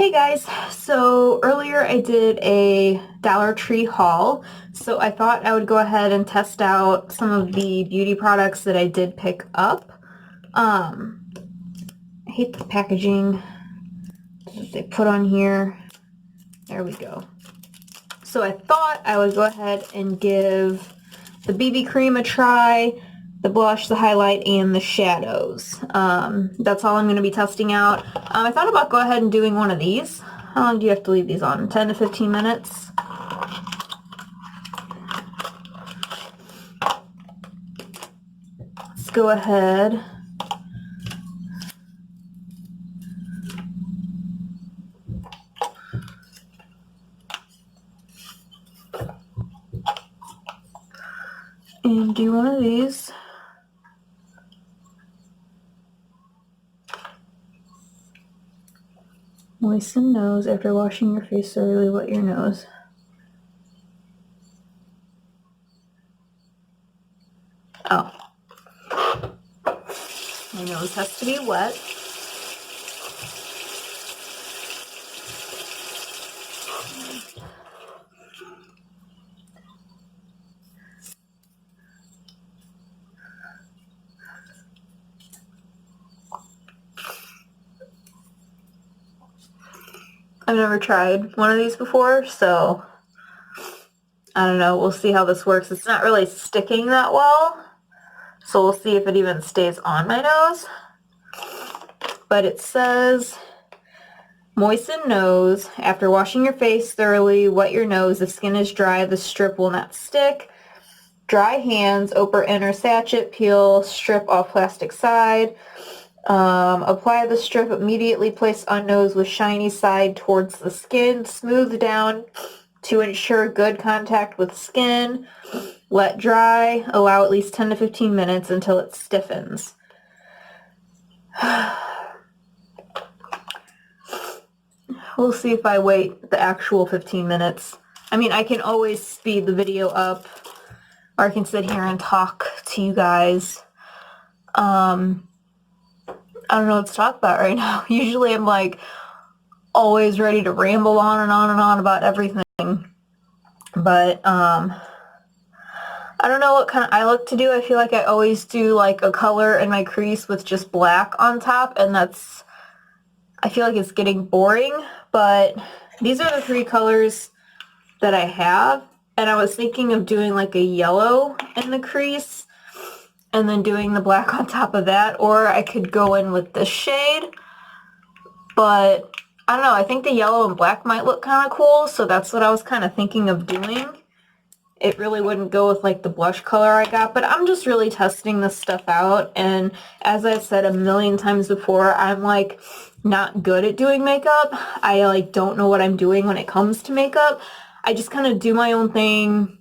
Hey guys, so earlier I did a Dollar Tree haul, so I thought I would go ahead and test out some of the beauty products that I did pick up. I hate the packaging that they put on here. There we go. So I thought I would go ahead and give the BB cream a try, the blush, the highlight, and the shadows. That's all I'm going to be testing out. I thought about go ahead and doing one of these. How long do you have to leave these on? 10 to 15 minutes? Let's go ahead. And do one of these. Moisten nose after washing your face thoroughly. Wet your nose. Oh. My nose has to be wet. I've never tried one of these before, so I don't know. We'll see how this works. It's not really sticking that well, so we'll see if it even stays on my nose. But it says, moisten nose. After washing your face thoroughly, wet your nose. If skin is dry, the strip will not stick. Dry hands, open inner sachet, peel strip off plastic side. Apply the strip immediately, place on nose with shiny side towards the skin. Smooth down to ensure good contact with skin. Let dry. Allow at least 10 to 15 minutes until it stiffens. We'll see if I wait the actual 15 minutes. I mean, I can always speed the video up, or I can sit here and talk to you guys. I don't know what to talk about right now. Usually I'm like always ready to ramble on and on and on about everything. But I don't know what kind of eye look to do. I feel like I always do like a color in my crease with just black on top, and I feel like it's getting boring. But these are the three colors that I have, and I was thinking of doing like a yellow in the crease and then doing the black on top of that, or I could go in with this shade, but I don't know, I think the yellow and black might look kind of cool, so that's what I was kind of thinking of doing. It really wouldn't go with like the blush color I got, but I'm just really testing this stuff out, and as I've said a million times before, I'm like not good at doing makeup. I like don't know what I'm doing when it comes to makeup. I just kind of do my own thing.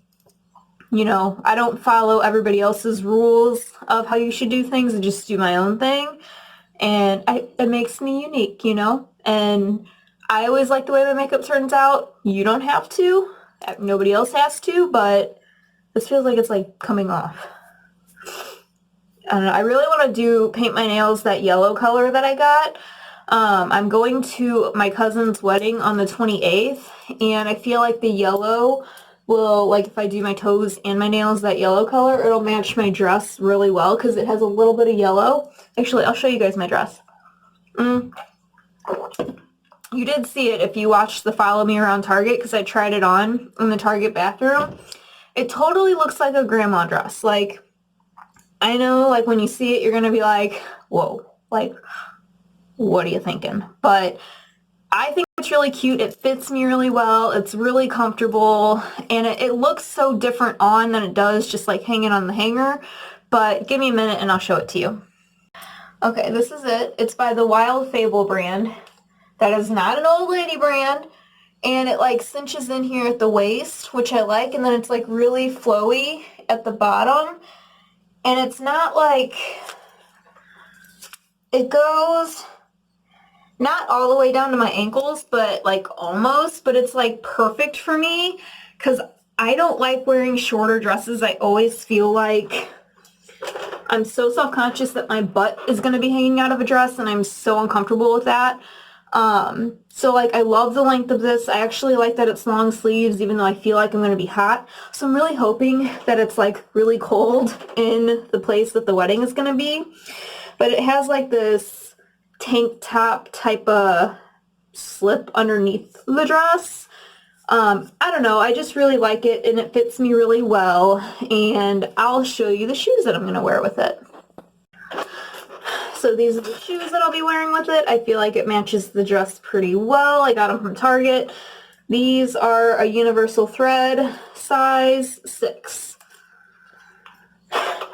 You know, I don't follow everybody else's rules of how you should do things. I just do my own thing. And it makes me unique, you know? And I always like the way my makeup turns out. You don't have to. Nobody else has to, but this feels like it's like coming off. I don't know. I really want to paint my nails that yellow color that I got. I'm going to my cousin's wedding on the 28th, and I feel like the yellow will, like if I do my toes and my nails that yellow color, it'll match my dress really well because it has a little bit of yellow. Actually, I'll show you guys my dress. You did see it if you watched the Follow Me Around Target, because I tried it on in the Target bathroom. It totally looks like a grandma dress. Like, I know, like when you see it, you're going to be like, whoa, like, what are you thinking? But I think it's really cute. It fits me really well. It's really comfortable, and it looks so different on than it does just like hanging on the hanger. But give me a minute and I'll show it to you. Okay, this is it. It's by the Wild Fable brand. That is not an old lady brand, and it like cinches in here at the waist, which I like, and then it's like really flowy at the bottom, and it's not like, it goes not all the way down to my ankles, but like almost, but it's like perfect for me because I don't like wearing shorter dresses. I always feel like I'm so self-conscious that my butt is going to be hanging out of a dress, and I'm so uncomfortable with that. So like I love the length of this. I actually like that it's long sleeves even though I feel like I'm going to be hot. So I'm really hoping that it's like really cold in the place that the wedding is going to be. But it has like this tank top type of slip underneath the dress. I don't know, I just really like it and it fits me really well, and I'll show you the shoes that I'm going to wear with it. So these are the shoes that I'll be wearing with it. I feel like it matches the dress pretty well. I got them from Target. These are a universal thread, size 6.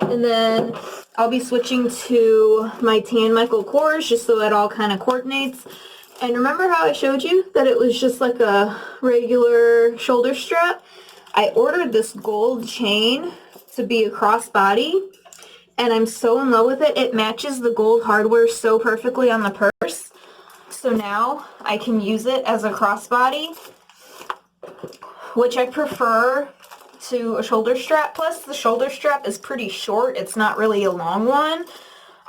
And then I'll be switching to my tan Michael Kors just so it all kind of coordinates. And remember how I showed you that it was just like a regular shoulder strap? I ordered this gold chain to be a crossbody, and I'm so in love with it. It matches the gold hardware so perfectly on the purse. So now I can use it as a crossbody, which I prefer to a shoulder strap. Plus the shoulder strap is pretty short. It's not really a long one.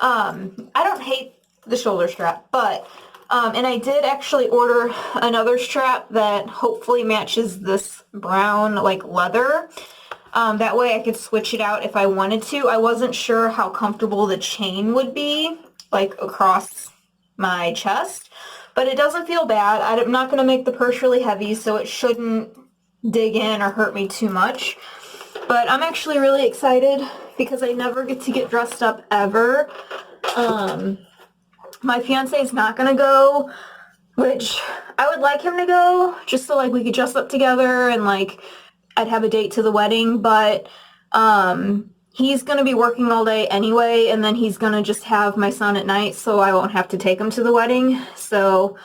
I don't hate the shoulder strap, but and I did actually order another strap that hopefully matches this brown like leather. That way I could switch it out if I wanted to. I wasn't sure how comfortable the chain would be like across my chest, but it doesn't feel bad. I'm not going to make the purse really heavy, so it shouldn't dig in or hurt me too much. But I'm actually really excited because I never get to get dressed up ever. My fiance is not gonna go, which I would like him to go just so like we could dress up together and like I'd have a date to the wedding, but he's gonna be working all day anyway, and then he's gonna just have my son at night, so I won't have to take him to the wedding. So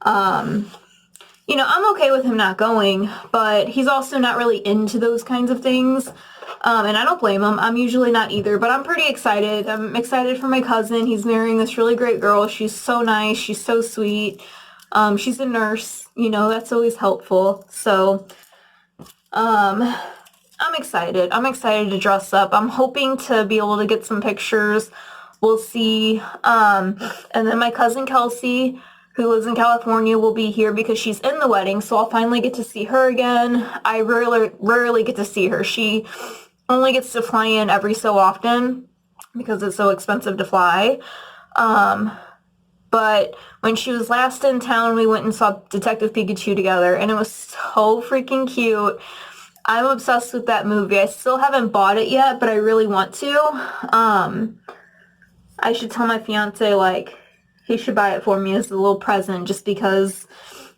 you know, I'm okay with him not going, but he's also not really into those kinds of things. And I don't blame him. I'm usually not either, but I'm pretty excited. I'm excited for my cousin. He's marrying this really great girl. She's so nice. She's so sweet. She's a nurse. You know, that's always helpful. So, I'm excited. I'm excited to dress up. I'm hoping to be able to get some pictures. We'll see. And then my cousin Kelsey, who lives in California, will be here because she's in the wedding, so I'll finally get to see her again. I rarely get to see her. She only gets to fly in every so often because it's so expensive to fly. But when she was last in town, we went and saw Detective Pikachu together, and it was so freaking cute. I'm obsessed with that movie. I still haven't bought it yet, but I really want to. I should tell my fiance, like, he should buy it for me as a little present just because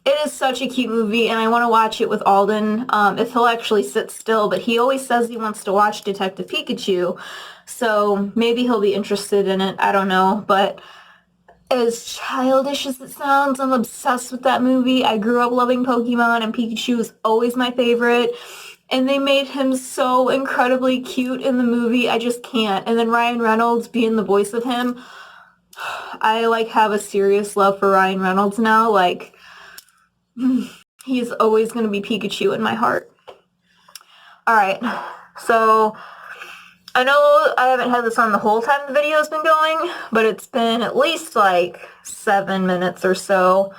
it is such a cute movie and I want to watch it with Alden if he'll actually sit still, but he always says he wants to watch Detective Pikachu, so maybe he'll be interested in it. I don't know, but as childish as it sounds, I'm obsessed with that movie. I grew up loving Pokemon and Pikachu is always my favorite, and they made him so incredibly cute in the movie. I just can't. And then Ryan Reynolds being the voice of him, I like have a serious love for Ryan Reynolds now. Like, he's always going to be Pikachu in my heart. Alright, so I know I haven't had this on the whole time the video's been going, but it's been at least like 7 minutes or so.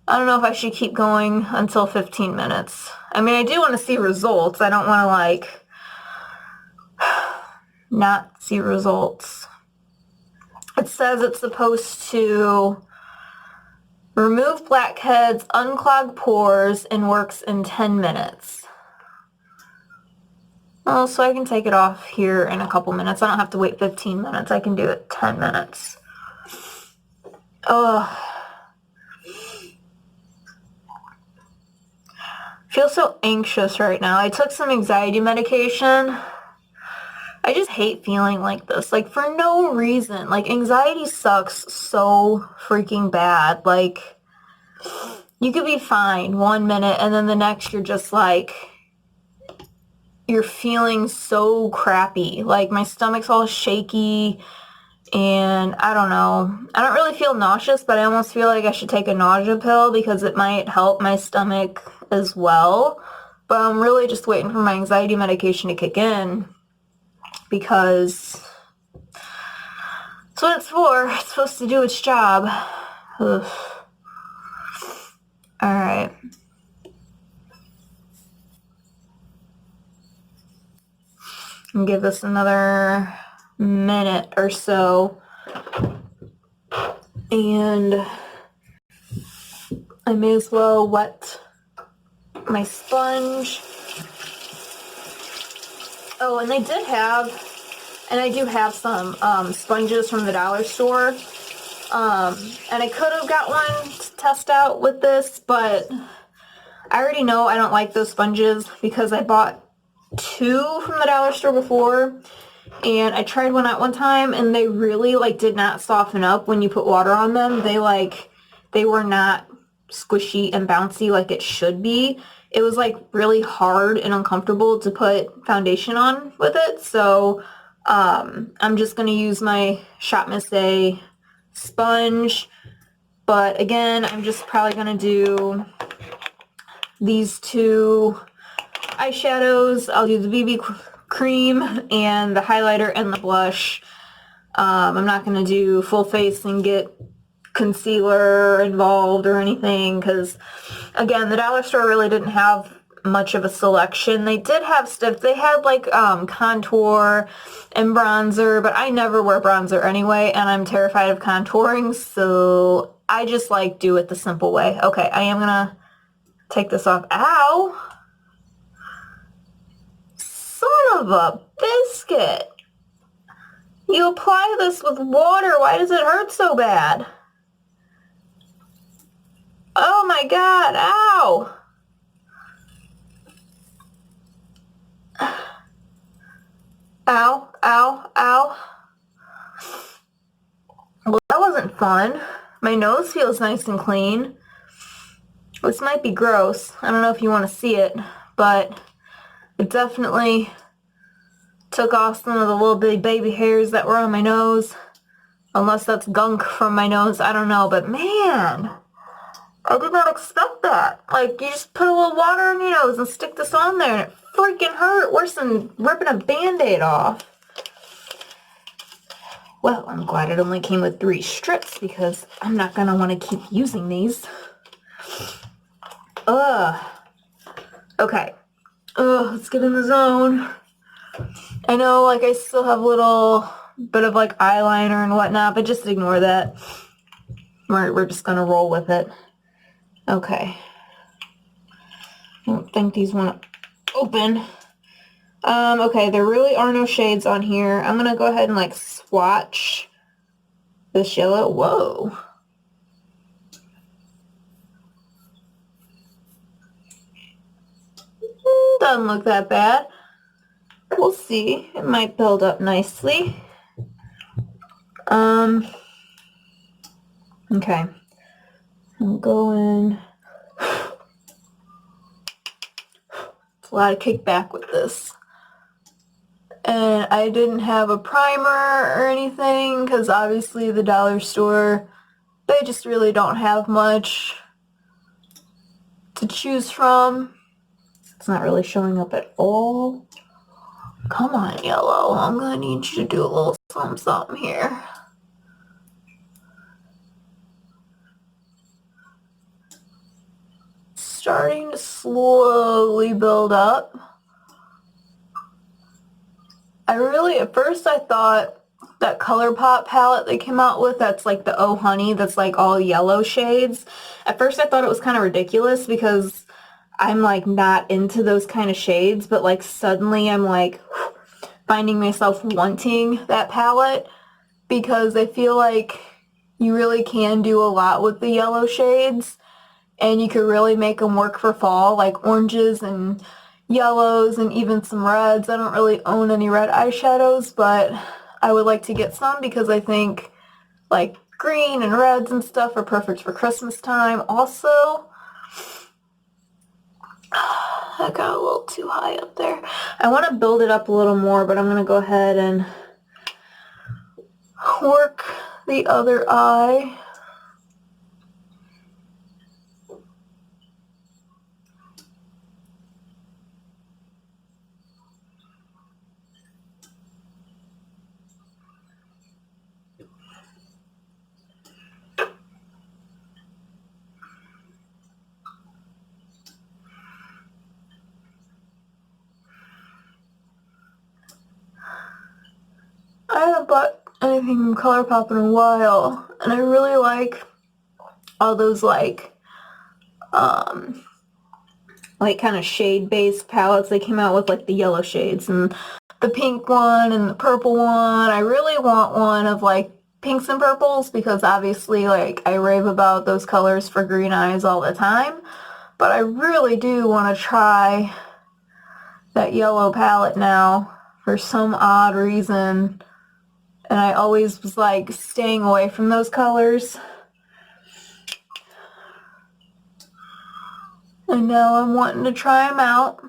I don't know if I should keep going until 15 minutes. I mean, I do want to see results. I don't want to like not see results. It says it's supposed to remove blackheads, unclog pores, and works in 10 minutes. Well, so I can take it off here in a couple minutes. I don't have to wait 15 minutes. I can do it 10 minutes. Ugh. I feel so anxious right now. I took some anxiety medication. I just hate feeling like this, like for no reason. Like anxiety sucks so freaking bad. Like you could be fine 1 minute and then the next you're just like, you're feeling so crappy. Like my stomach's all shaky and I don't know. I don't really feel nauseous, but I almost feel like I should take a nausea pill because it might help my stomach as well. But I'm really just waiting for my anxiety medication to kick in, because that's what it's for. It's supposed to do its job. Ugh. All right. And give this another minute or so. And I may as well wet my sponge. Oh, and they did have, and I do have some sponges from the dollar store. And I could have got one to test out with this, but I already know I don't like those sponges because I bought 2 from the dollar store before, and I tried one out one time, and they really did not soften up when you put water on them. They were not squishy and bouncy like it should be. It was really hard and uncomfortable to put foundation on with it. So I'm just gonna use my Shop Miss A sponge. But again, I'm just probably gonna do these 2 eyeshadows. I'll do the BB cream and the highlighter and the blush. I'm not going to do full face and get concealer involved or anything because, again, the dollar store really didn't have much of a selection. They did have stuff. They had contour and bronzer, but I never wear bronzer anyway, and I'm terrified of contouring, so I just do it the simple way. Okay, I am going to take this off. Ow! Son of a biscuit! You apply this with water. Why does it hurt so bad? Oh my god, ow! Ow, ow, ow. Well, that wasn't fun. My nose feels nice and clean. This might be gross. I don't know if you want to see it, but it definitely took off some of the little bitty baby hairs that were on my nose. Unless that's gunk from my nose, I don't know, but man, I did not expect that. You just put a little water in your nose and stick this on there and it freaking hurt worse than ripping a Band-Aid off. Well, I'm glad it only came with 3 strips because I'm not gonna want to keep using these. Ugh. Okay. Ugh, let's get in the zone. I know, I still have a little bit of, eyeliner and whatnot, but just ignore that. We're just gonna roll with it. Okay. I don't think these want to open. Okay, there really are no shades on here. I'm gonna go ahead and, swatch this yellow. Whoa. Doesn't look that bad. We'll see. It might build up nicely. Okay. I'll go in. It's a lot of kickback with this. And I didn't have a primer or anything because obviously the dollar store, they just really don't have much to choose from. It's not really showing up at all. Come on, yellow. I'm gonna need you to do a little something here. Starting to slowly build up. At first I thought that ColourPop palette they came out with, that's the Oh Honey, that's all yellow shades. At first I thought it was kind of ridiculous because I'm not into those kind of shades, but suddenly I'm finding myself wanting that palette because I feel you really can do a lot with the yellow shades and you could really make them work for fall, oranges and yellows and even some reds. I don't really own any red eyeshadows, but I would like to get some because I think green and reds and stuff are perfect for Christmas time. Also, I got a little too high up there. I want to build it up a little more, but I'm going to go ahead and work the other eye. anything from ColourPop in a while, and I really like all those like kind of shade-based palettes. They came out with like the yellow shades and the pink one and the purple one. I really want one of like pinks and purples because obviously like I rave about those colors for green eyes all the time. But I really do want to try that yellow palette now for some odd reason. And I always was like staying away from those colors. And now I'm wanting to try them out.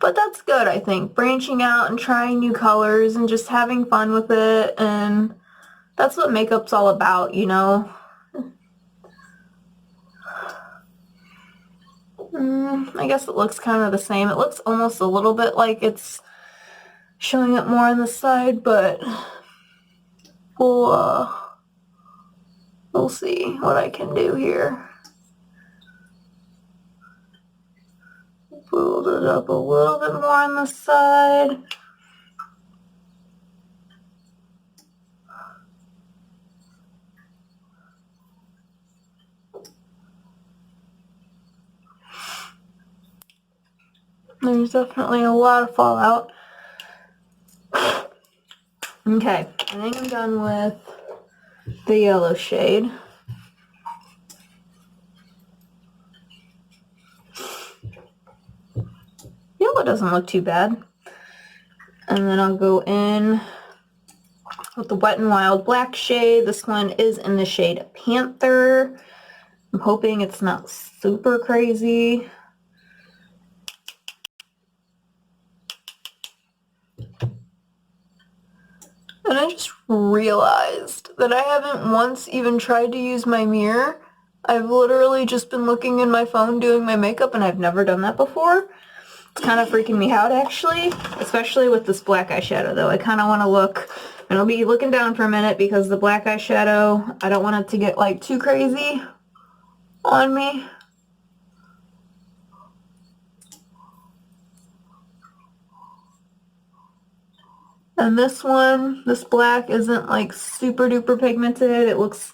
But that's good, I think. Branching out and trying new colors and just having fun with it. And that's what makeup's all about, you know? I guess it looks kind of the same. It looks almost a little bit like it's showing up more on the side, but we'll see what I can do here. Build it up a little bit more on the side. There's definitely a lot of fallout. Okay, I think I'm done with the yellow shade. Yellow doesn't look too bad. And then I'll go in with the Wet n Wild black shade. This one is in the shade Panther. I'm hoping it's not super crazy. And I just realized that I haven't once even tried to use my mirror. I've literally just been looking in my phone doing my makeup, and I've never done that before. It's kind of freaking me out, actually, especially with this black eyeshadow, though. I kind of want to look, and I'll be looking down for a minute because the black eyeshadow, I don't want it to get, like, too crazy on me. And this one, this black isn't like super duper pigmented. It looks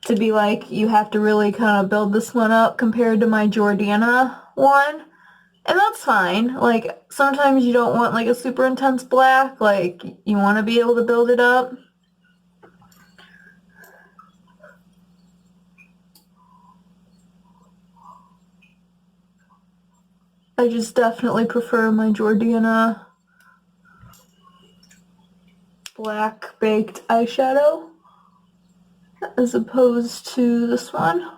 to be like you have to really kind of build this one up compared to my Jordana one. And that's fine. Like sometimes you don't want like a super intense black. Like you want to be able to build it up. I just definitely prefer my Jordana black baked eyeshadow as opposed to this one.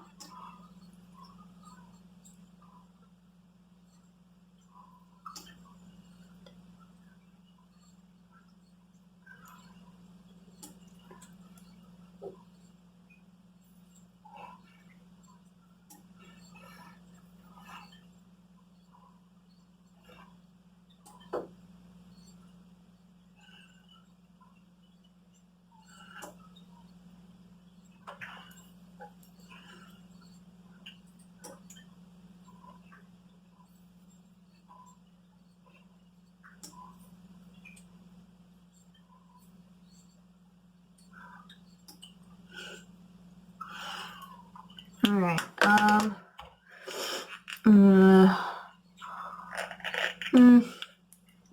Alright,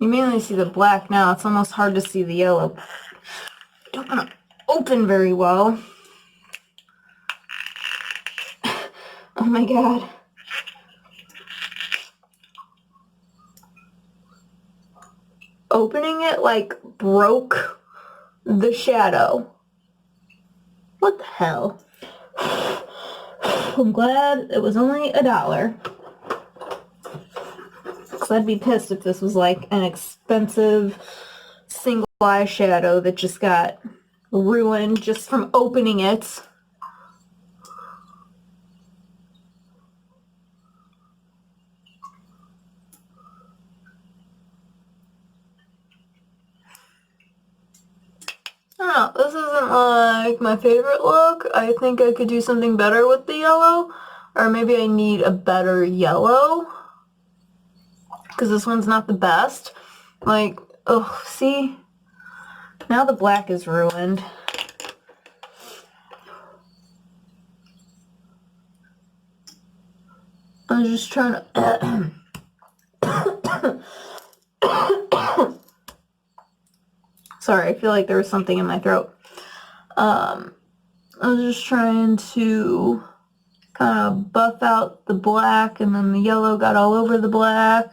you mainly see the black now. It's almost hard to see the yellow. I don't want to open very well. Oh my god. Opening it like broke the shadow. What the hell? I'm glad it was only $1. Because I'd be pissed if this was like an expensive single eyeshadow that just got ruined just from opening it. I don't know, this isn't like my favorite look. I think I could do something better with the yellow. Or maybe I need a better yellow. Because this one's not the best. Like, oh, see? Now the black is ruined. I was just trying to... Sorry, I feel like there was something in my throat. I was just trying to kind of buff out the black, and then the yellow got all over the black.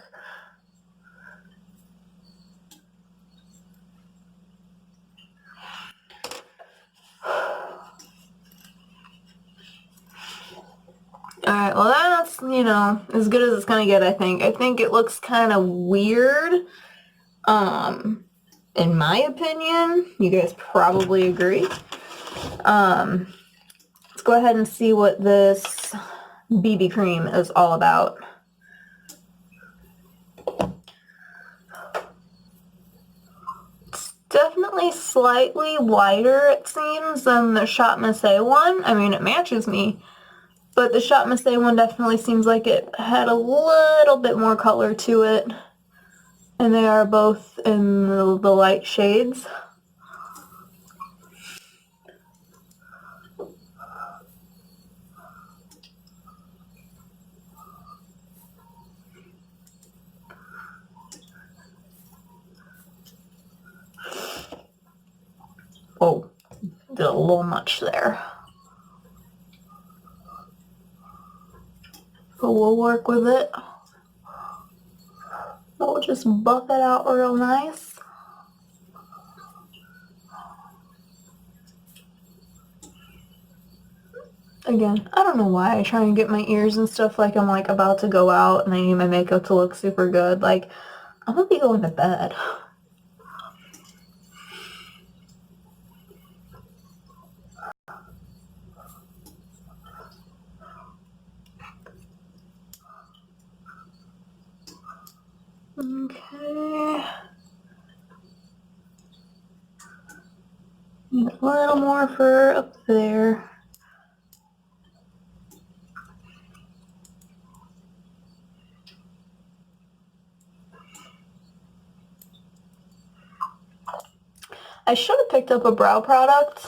Alright, well that's, you know, as good as it's gonna get, I think. I think it looks kind of weird. In my opinion. You guys probably agree. Let's go ahead and see what this BB cream is all about. It's definitely slightly whiter, it seems, than the Shot Massé one. I mean, it matches me. But the Shot Massé one definitely seems like it had a little bit more color to it. And they are both in the light shades. Oh, did a little much there. But we'll work with it. We'll just buff it out real nice. Again, I don't know why I try and get my ears and stuff like I'm like about to go out and I need my makeup to look super good. Like, I'm gonna be going to bed. Okay. Need a little more for up there. I should have picked up a brow product.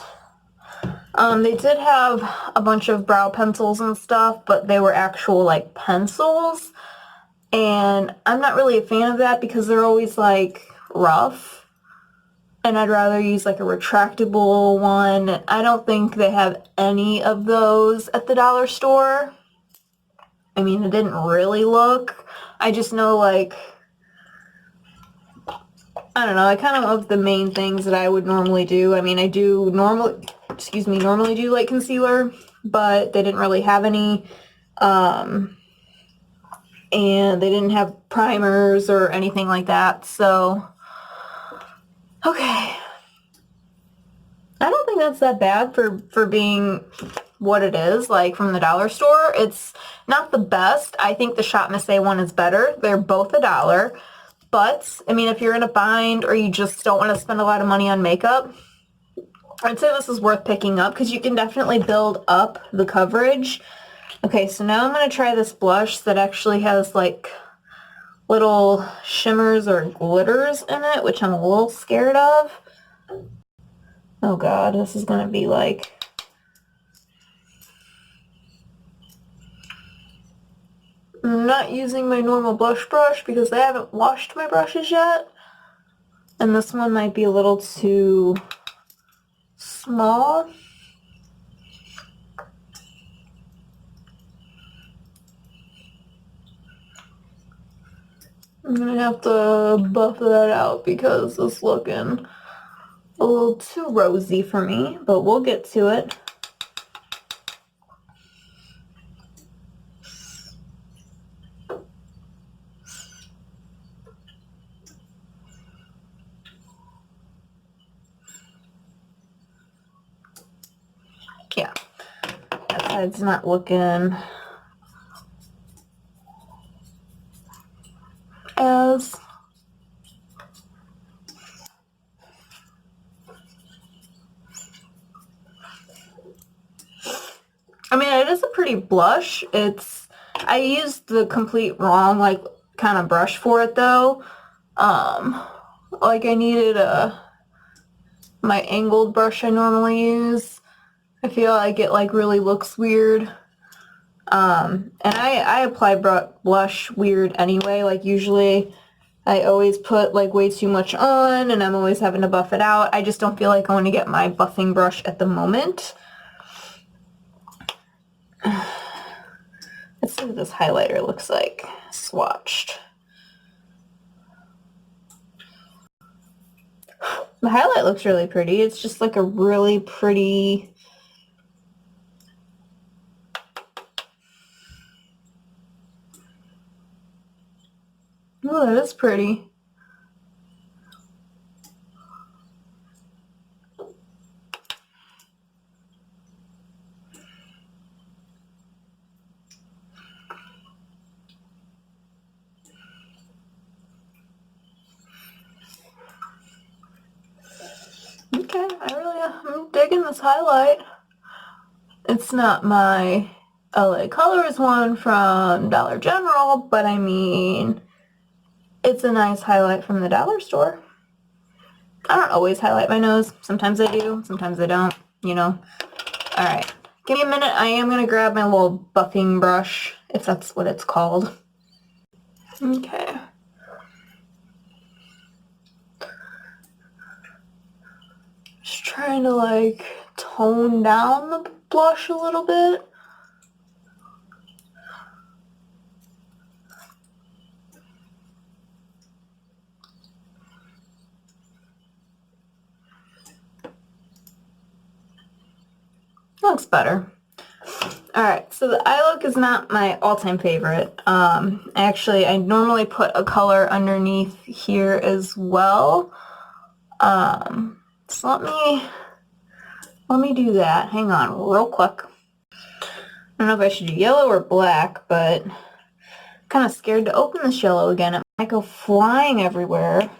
They did have a bunch of brow pencils and stuff, but they were actual like pencils. And I'm not really a fan of that because they're always like rough. And I'd rather use like a retractable one. I don't think they have any of those at the dollar store. I mean, it didn't really look. I just know like, I don't know, I kind of love the main things that I would normally do. I mean, I do normally do like concealer, but they didn't really have any. And they didn't have primers or anything like that, so okay. I don't think that's that bad for being what it is, like from the dollar store. It's not the best. I think the Shot Massé one is better. They're both $1. But, I mean, if you're in a bind or you just don't want to spend a lot of money on makeup, I'd say this is worth picking up because you can definitely build up the coverage. Okay, so now I'm going to try this blush that actually has like little shimmers or glitters in it, which I'm a little scared of. Oh god, this is going to be like... I'm not using my normal blush brush because I haven't washed my brushes yet. And this one might be a little too small. I'm gonna have to buff that out because it's looking a little too rosy for me, but we'll get to it. Yeah, that side's not looking as... I mean, it is a pretty blush. I used the complete wrong, like, kind of brush for it, though. Like, I needed my angled brush I normally use. I feel like it, like, really looks weird. And I apply blush weird anyway. Like usually I always put like way too much on and I'm always having to buff it out. I just don't feel like I want to get my buffing brush at the moment. Let's see what this highlighter looks like swatched. The highlight looks really pretty. It's just like a really pretty... Oh, that is pretty. Okay, I'm digging this highlight. It's not my LA Colors one from Dollar General, but I mean, it's a nice highlight from the dollar store. I don't always highlight my nose. Sometimes I do, sometimes I don't, you know. Alright, give me a minute. I am going to grab my little buffing brush, if that's what it's called. Okay. Just trying to like tone down the blush a little bit. Looks better. Alright, so the eye look is not my all-time favorite. Actually, I normally put a color underneath here as well. So let me do that. Hang on real quick. I don't know if I should do yellow or black, but I'm kind of scared to open this yellow again. It might go flying everywhere.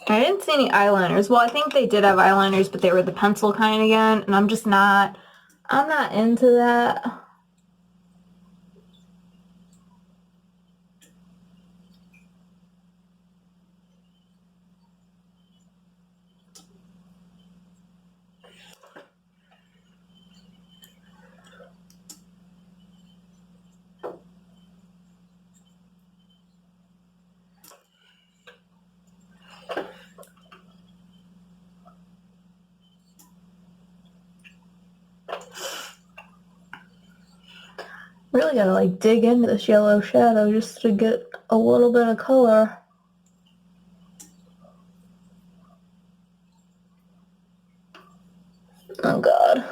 I didn't see any eyeliners. Well, I think they did have eyeliners, but they were the pencil kind again, and I'm not into that. Really gotta like dig into this yellow shadow just to get a little bit of color. Oh god.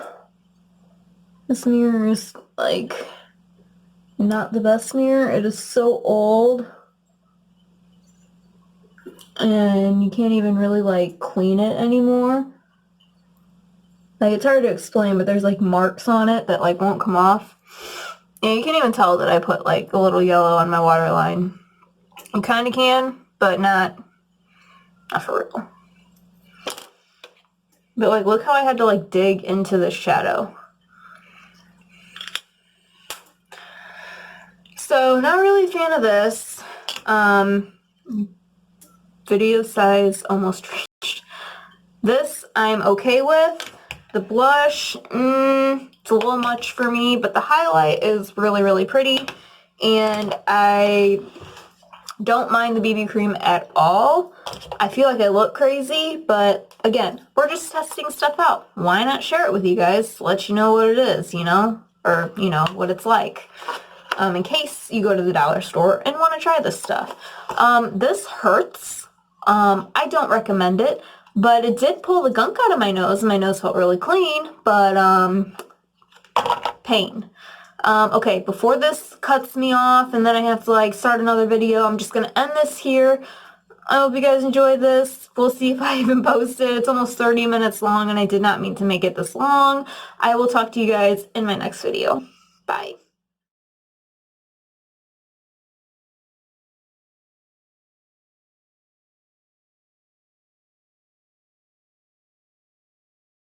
This mirror is like not the best mirror. It is so old. And you can't even really like clean it anymore. Like it's hard to explain, but there's like marks on it that like won't come off. And you can't even tell that I put like a little yellow on my waterline. You kind of can, but not for real. But like look how I had to like dig into the shadow. So not really a fan of this. Video size almost reached. This I'm okay with. The blush, it's a little much for me, but the highlight is really, really pretty. And I don't mind the BB cream at all. I feel like I look crazy, but again, we're just testing stuff out. Why not share it with you guys? Let you know what it is, you know? Or, you know, what it's like. In case you go to the dollar store and want to try this stuff. This hurts. I don't recommend it. But it did pull the gunk out of my nose. My nose felt really clean, but pain. Okay, before this cuts me off and then I have to like start another video, I'm just going to end this here. I hope you guys enjoyed this. We'll see if I even post it. It's almost 30 minutes long and I did not mean to make it this long. I will talk to you guys in my next video. Bye.